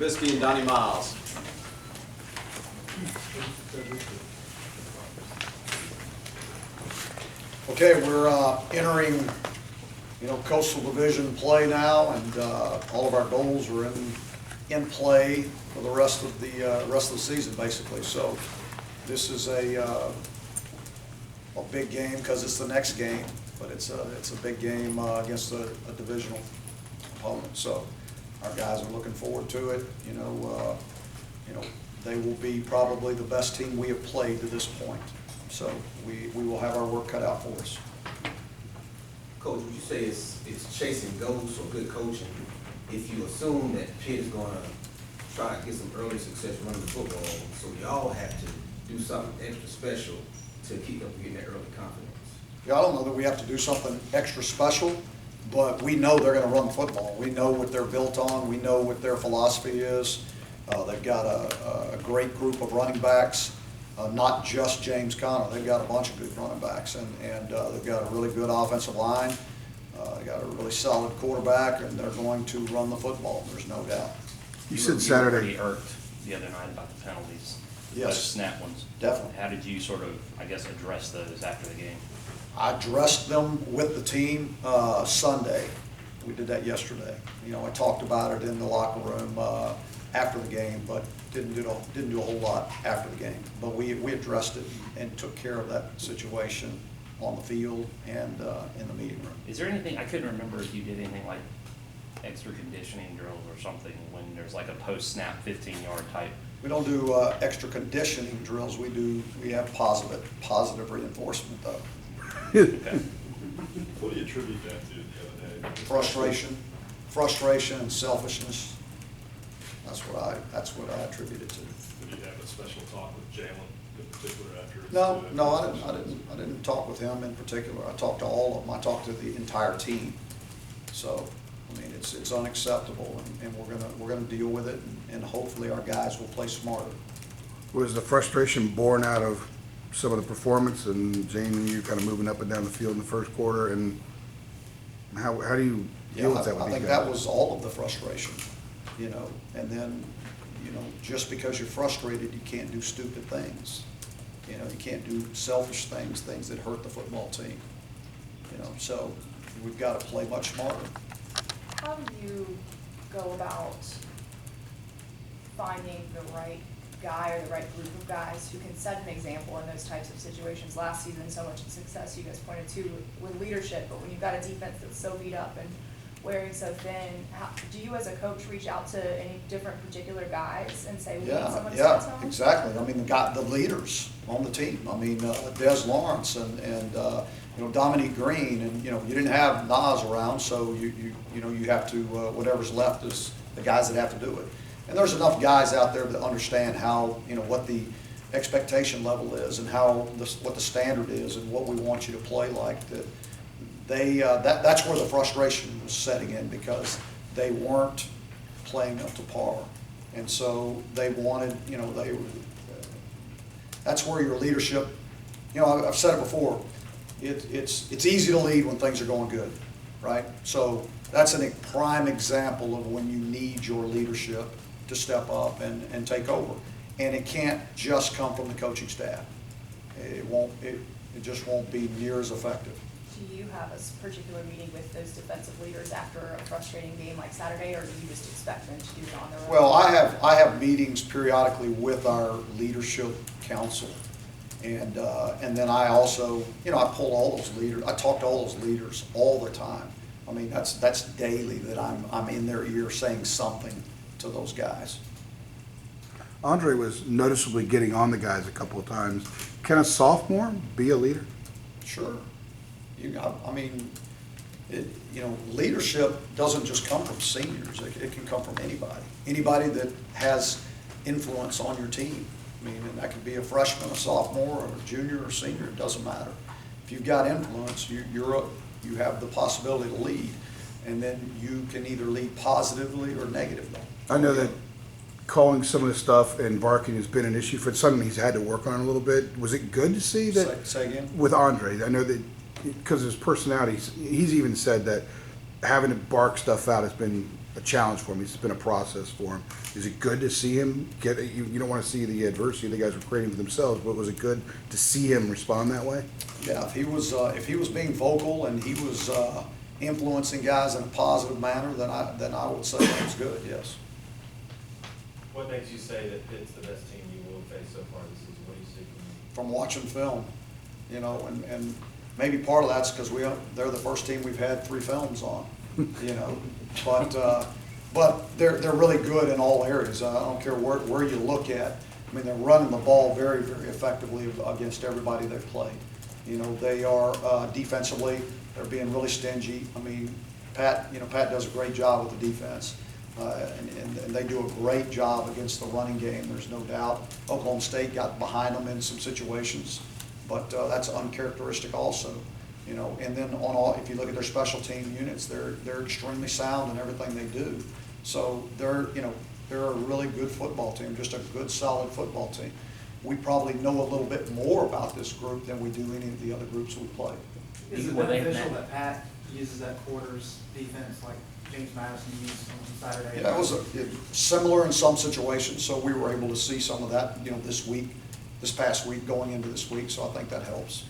Trubisky and Donnie Miles. Okay, we're entering, Coastal Division play now, and all of our goals are in play for the rest of the season, basically. So this is a big game because it's the next game, but it's a big game against a divisional opponent. So our guys are looking forward to it. They will be probably the best team we have played to this point. So we will have our work cut out for us. Coach, would you say it's chasing goals for good coaching if you assume that Pitt is going to try to get some early success running the football, so y'all have to do something extra special to keep them getting that early confidence? Yeah, I don't know that we have to do something extra special, but we know they're going to run football. We know what they're built on. We know what their philosophy is. They've got a great group of running backs. Not just James Conner. They've got a bunch of good running backs, and they've got a really good offensive line. They got a really solid quarterback, and they're going to run the football. There's no doubt. You said Saturday. You were pretty irked the other night about the penalties. Yes. Those snap ones. Definitely. How did you sort of, I guess, address those after the game? I addressed them with the team Sunday. We did that yesterday. I talked about it in the locker room after the game, but didn't do a whole lot after the game. But we addressed it and took care of that situation on the field and in the meeting room. Is there anything, I couldn't remember if you did anything like extra conditioning drills or something when there's like a post-snap 15-yard type? We don't do extra conditioning drills. We have positive reinforcement though. Okay. What do you attribute that to the other day? Frustration and selfishness. That's what I attribute it to. Did you have a special talk with Jalen in particular after? No, I didn't talk with him in particular. I talked to all of them. I talked to the entire team. So, I mean, it's unacceptable, and we're gonna deal with it, and hopefully our guys will play smarter. Was the frustration born out of some of the performance and Jane and you kind of moving up and down the field in the first quarter? And how do you deal with that with I these think guys? that was all of the frustration, and then, just because you're frustrated, you can't do stupid things. You can't do selfish things that hurt the football team. So we've got to play much smarter. How do you go about finding the right guy or the right group of guys who can set an example in those types of situations? Last season, so much success you guys pointed to with leadership, but when you've got a defense that's so beat up and wearing so thin, do you as a coach reach out to any different particular guys and say, we need someone to set tone? Exactly. I mean, the leaders on the team. I mean, Des Lawrence and Dominique Green, and you didn't have Nas around, so you have to whatever's left is the guys that have to do it. And there's enough guys out there that understand how what the expectation level is and what the standard is and what we want you to play like. That's where the frustration was setting in, because they weren't playing up to par, and so they wanted, that's where your leadership. I've said it before. It's easy to lead when things are going good, right? So that's a prime example of when you need your leadership to step up and take over, and it can't just come from the coaching staff. It just won't be near as effective. Do you have a particular meeting with those defensive leaders after a frustrating game like Saturday, or do you just expect them to do it on their own? Well, I have meetings periodically with our leadership council, and then I also, I pull all those leaders. I talk to all those leaders all the time. I mean, that's daily that I'm in their ear saying something to those guys. Andre was noticeably getting on the guys a couple of times. Can a sophomore be a leader? Sure. Leadership doesn't just come from seniors. It can come from anybody that has influence on your team. I mean, and that could be a freshman, a sophomore, or a junior or senior. It doesn't matter. If you've got influence, you have the possibility to lead, and then you can either lead positively or negatively. I know that calling some of the stuff and barking has been an issue for something he's had to work on a little bit. Was it good to see that? Say again? With Andre, I know that because of his personality, he's even said that having to bark stuff out has been a challenge for him. It's been a process for him. Is it good to see him get, you don't want to see the adversity the guys were creating for themselves, but was it good to see him respond that way? Yeah, if he was being vocal and he was influencing guys in a positive manner, then I would say that was good, yes. What makes you say that Pitt's the best team you will face so far this season? What do you see From watching film, you know, and maybe part of that's because they're the first team we've had 3 films on, you know, but they're really good in all areas. I don't care where you look at. I mean, they're running the ball very, very effectively against everybody they've played. You know, they are defensively, they're being really stingy. I mean, Pat does a great job with the defense. And they do a great job against the running game, there's no doubt. Oklahoma State got behind them in some situations, but that's uncharacteristic also. You know, and then if you look at their special team units, they're extremely sound in everything they do. So they're a really good football team, just a good, solid football team. We probably know a little bit more about this group than we do any of the other groups we play. Is it Were they beneficial met? that Pat uses that quarters defense like James Madison used on Saturday? Yeah, it was similar in some situations, so we were able to see some of that, you know, this past week, going into this week, so I think that helps.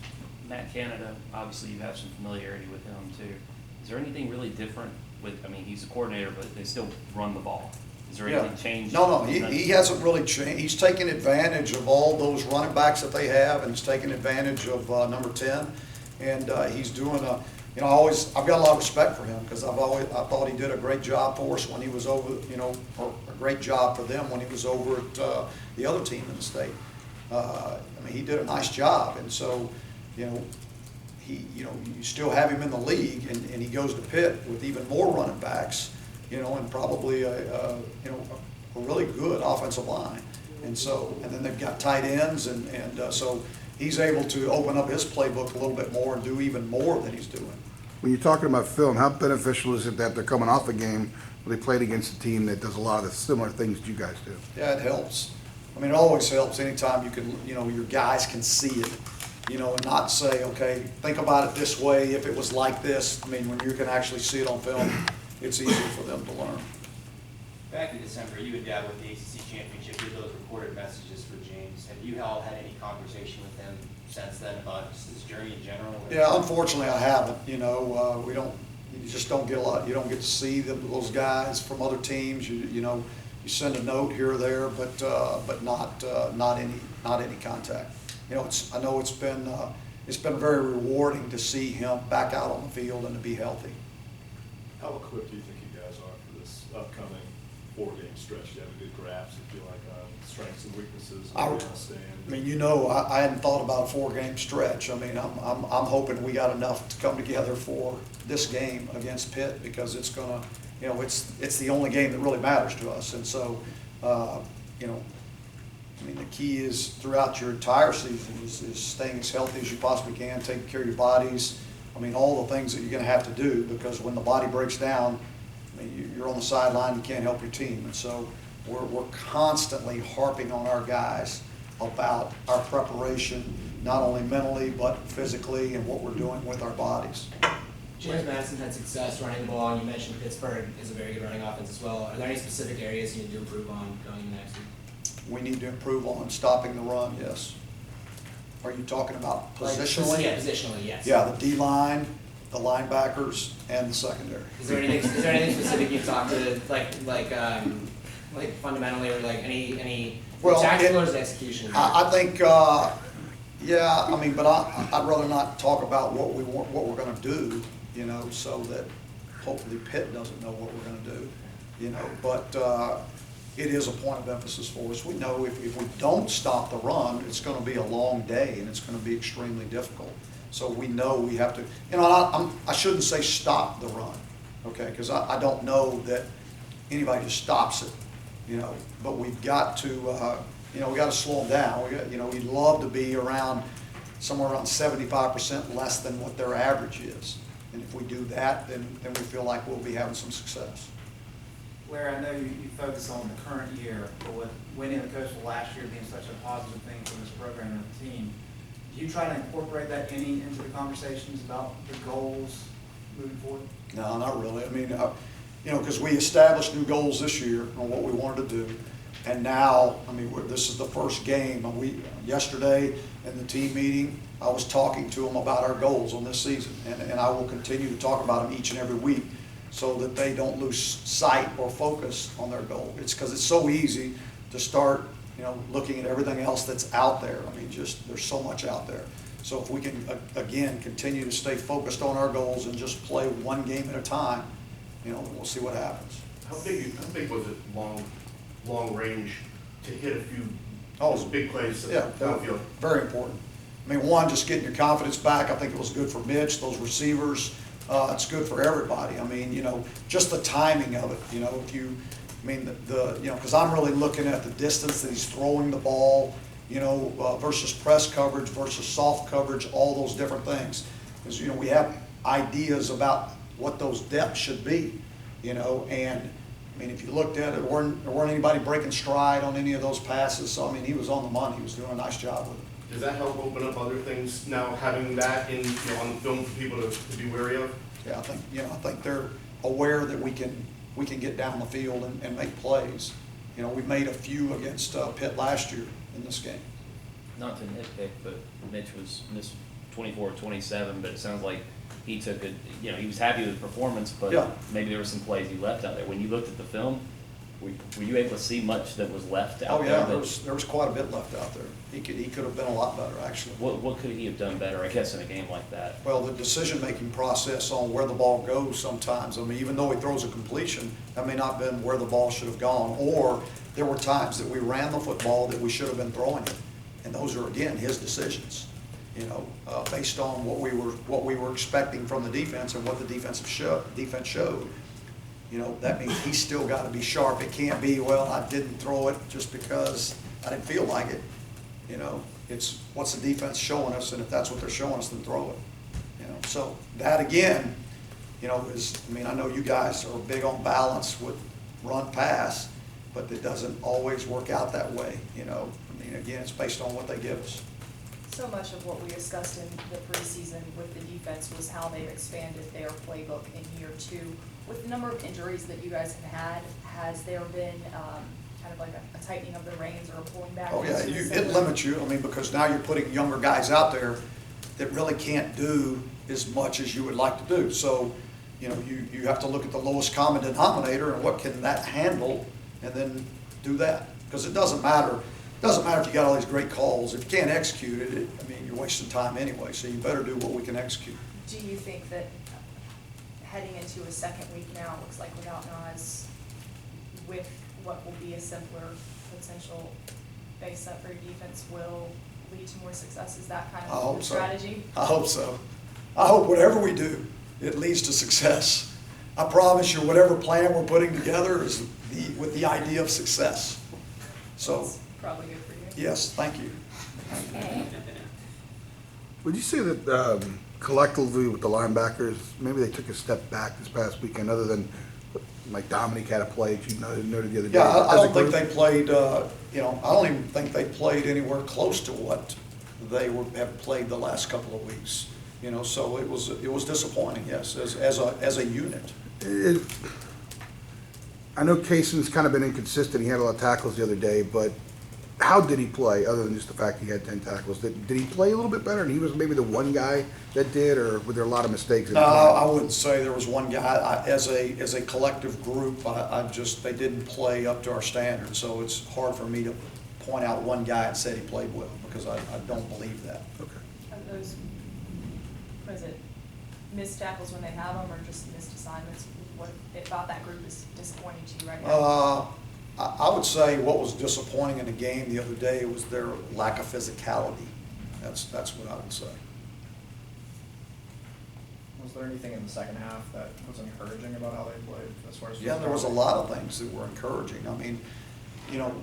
Matt Canada, obviously you have some familiarity with him too. Is there anything really different with, I mean, he's a coordinator, but they still run the ball. Is there anything changed? No, he hasn't really changed. He's taken advantage of all those running backs that they have, and he's taken advantage of number 10. And he's doing I've got a lot of respect for him, because I thought he did a great job for us when he was over, you know, or a great job for them when he was over at the other team in the state. I mean, he did a nice job, and so, you know, you still have him in the league, and he goes to Pitt with even more running backs, you know, and probably a really good offensive line. And so, and then they've got tight ends, and so he's able to open up his playbook a little bit more and do even more than he's doing. When you're talking about film, how beneficial is it that they're coming off a game where they played against a team that does a lot of the similar things that you guys do? Yeah, it helps. I mean, it always helps anytime you can, you know, your guys can see it, you know, and not say, okay, think about it this way, if it was like this. I mean, when you can actually see it on film, it's easier for them to learn. Back in December, you and Dad with the ACC Championship did those recorded messages for James. Have you all had any conversation with him since then about just his journey in general? Yeah, unfortunately, I haven't. You know, you just don't get a lot. You don't get to see those guys from other teams. You know, you send a note here or there, but not any contact. You know, I know it's been very rewarding to see him back out on the field and to be healthy. How equipped do you think you guys are for this upcoming 4-game stretch? Do you have a good grasp, if you like, strengths and weaknesses? I mean, you know, I hadn't thought about a 4-game stretch. I mean, I'm hoping we got enough to come together for this game against Pitt, because it's gonna, you know, it's the only game that really matters to us. And so, you know, I mean, the key is throughout your entire season is staying as healthy as you possibly can, taking care of your bodies. I mean, all the things that you're going to have to do, because when the body breaks down, I mean, you're on the sideline, you can't help your team. And so we're constantly harping on our guys about our preparation, not only mentally, but physically, and what we're doing with our bodies. James Madison had success running the ball, and you mentioned Pittsburgh is a very good running offense as well. Are there any specific areas you need to improve on going into next year? We need to improve on stopping the run, yes. Are you talking about positionally? Yeah, positionally, yes. Yeah, the D-line, the linebackers, and the secondary. Is there anything specific you've talked to, like fundamentally, or like any Well, tactical or execution? I think, yeah, I mean, but I'd rather not talk about what we're gonna do, you know, so that hopefully Pitt doesn't know what we're gonna do, you know, but it is a point of emphasis for us. We know if we don't stop the run, it's gonna be a long day, and it's gonna be extremely difficult. So we know we have to, you know, I shouldn't say stop the run, okay, because I don't know that anybody just stops it, you know, but we've got to, you know, we got to slow them down. You know, we'd love to be somewhere around 75% less than what their average is. And if we do that, then we feel like we'll be having some success. Larry, I know you focus on the current year, but with winning the Coastal last year being such a positive thing for this program and the team, do you try to incorporate that into the conversations about the goals moving forward? No, not really. I mean, you know, because we established new goals this year on what we wanted to do. And now, I mean, this is the first game. And yesterday in the team meeting, I was talking to them about our goals on this season. And I will continue to talk about them each and every week so that they don't lose sight or focus on their goal. It's because it's so easy to start, you know, looking at everything else that's out there. I mean, just, there's so much out there. So if we can, again, continue to stay focused on our goals and just play one game at a time, you know, we'll see what happens. How big was it long range to hit a few Oh, those big plays Yeah, downfield? very important. I mean, one, just getting your confidence back. I think it was good for Mitch, those receivers. It's good for everybody. I mean, you know, just the timing of it, you know, if you, I mean, you know, because I'm really looking at the distance that he's throwing the ball, you know, versus press coverage versus soft coverage, all those different things. Because, you know, we have ideas about what those depths should be, you know, and I mean, if you looked at it, there weren't anybody breaking stride on any of those passes. So, I mean, he was on the money. He was doing a nice job with it. Does that help open up other things now, having that in, you know, on the film for people to be wary of? Yeah, I think, you know, I think they're aware that we can get down the field and make plays. You know, we made a few against Pitt last year in this game. Not to nitpick, but Mitch missed 24 of 27, but it sounds like he took it, you know, he was happy with the performance, but Yeah. maybe there were some plays he left out there. When you looked at the film, were you able to see much that was left out Oh, there? yeah, there was quite a bit left out there. He could have been a lot better, actually. What could he have done better, I guess, in a game like that? Well, the decision-making process on where the ball goes sometimes, I mean, even though he throws a completion, that may not have been where the ball should have gone. Or there were times that we ran the football that we should have been throwing it. And those are, again, his decisions, you know, based on what we were expecting from the defense and what the defense showed. You know, that means he's still got to be sharp. It can't be, well, I didn't throw it just because I didn't feel like it. You know, it's what's the defense showing us, and if that's what they're showing us, then throw it. You know, so that again, you know, is, I mean, I know you guys are big on balance with run pass, but it doesn't always work out that way. You know, I mean, again, it's based on what they give us. So much of what we discussed in the preseason with the defense was how they've expanded their playbook in year two. With the number of injuries that you guys have had, has there been kind of like a tightening of the reins or a pulling back? Oh, yeah, into the it system? limits you. I mean, because now you're putting younger guys out there that really can't do as much as you would like to do. So, you know, you have to look at the lowest common denominator and what can that handle, and then do that. Because it doesn't matter if you got all these great calls. If you can't execute it, I mean, you're wasting time anyway. So you better do what we can execute. Do you think that heading into a second week now, it looks like without Nas, with what will be a simpler potential base set for your defense, will lead to more success? Is that kind I of hope the so. strategy? I hope so. I hope whatever we do, it leads to success. I promise you, whatever plan we're putting together is with the idea of success. So, That's probably good for you. yes, thank you. Would you say that collectively with the linebackers, maybe they took a step back this past weekend, other than like Dominic had a play that you noted the other day? Yeah, I As a don't think group? they played, you know, I don't even think they played anywhere close to what they have played the last couple of weeks. You know, so it was disappointing, yes, as a unit. I know Cason's kind of been inconsistent. He had a lot of tackles the other day, but how did he play, other than just the fact he had 10 tackles? Did he play a little bit better, and he was maybe the one guy that did, or were there a lot of mistakes in No, the play? I wouldn't say there was one guy. As a collective group, they didn't play up to our standards, so it's hard for me to point out one guy and say he played well, because I don't believe that. Okay. Are those, was it missed tackles when they have them, or just missed assignments? What about that group is disappointing to you right now? I would say what was disappointing in the game the other day was their lack of physicality. That's what I would say. Was there anything in the second half that was encouraging about how they played as far as? Yeah, there was a lot of things that were encouraging. I mean, you know,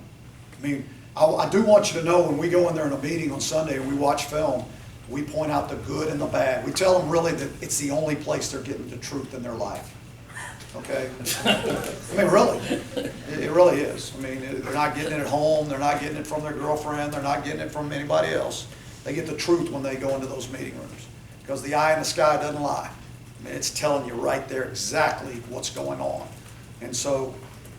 I do want you to know when we go in there in a meeting on Sunday and we watch film, we point out the good and the bad. We tell them really that it's the only place they're getting the truth in their life. Okay? I mean, really. It really is. I mean, they're not getting it at home. They're not getting it from their girlfriend. They're not getting it from anybody else. They get the truth when they go into those meeting rooms. Because the eye in the sky doesn't lie. I mean, it's telling you right there exactly what's going on. And so,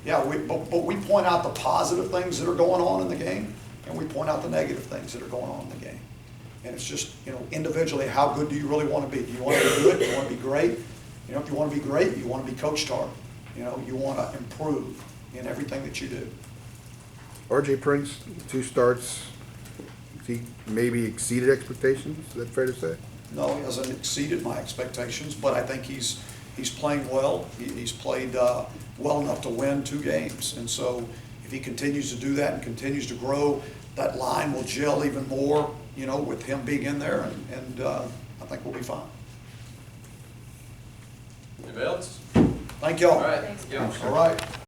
yeah, but we point out the positive things that are going on in the game, and we point out the negative things that are going on in the game. And it's just, individually, how good do you really want to be? Do you want to be good? Do you want to be great? If you want to be great, you want to be coached hard. You want to improve in everything that you do. RJ Prince, 2 starts, he maybe exceeded expectations, is that fair to say? No, he hasn't exceeded my expectations, but I think he's playing well. He's played well enough to win 2 games. And so if he continues to do that and continues to grow, that line will gel even more, with him being in there, and I think we'll be fine. Anybody else? Thank y'all. All right. Thanks. Yeah. All right.